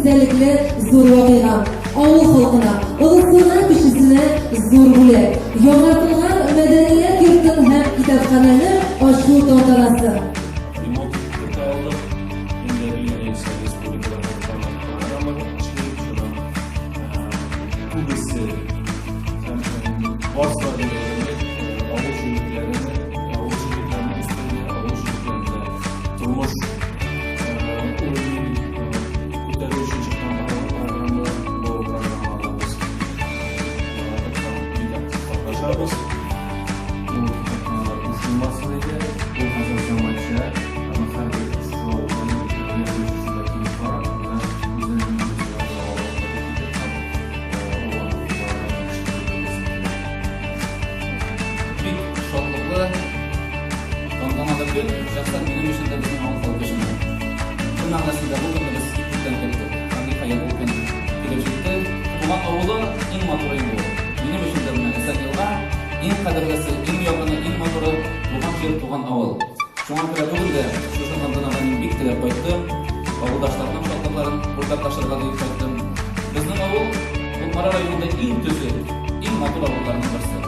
истәлекле зур вакыйга. Авыл халкына, олысына кешесенә зур бүләк. Яңартылган мәдәният йортын һәм китапханәне ачу тантанасы. Жастар менің үшін де біздің ауыл халқы үшін шын мағынасында бұл күнді біз күттен келдік. Қандай қайыр болған келіп жетті. Туған ауылы ең матуры ең болды. Менің үшін де мына Исаилға ең қадірлісі, ең яғыны, ең матуры туған жер, туған ауыл. Шоңа күрә бүгінде шошын тантанаға мен бик тілеп қойттым. Ауылдаштарының шалқыларын ұрдақташырға дейін қойттым. Біздің ауыл бұл Мара районында ең төзі, ең матур ауылдарының бірісі.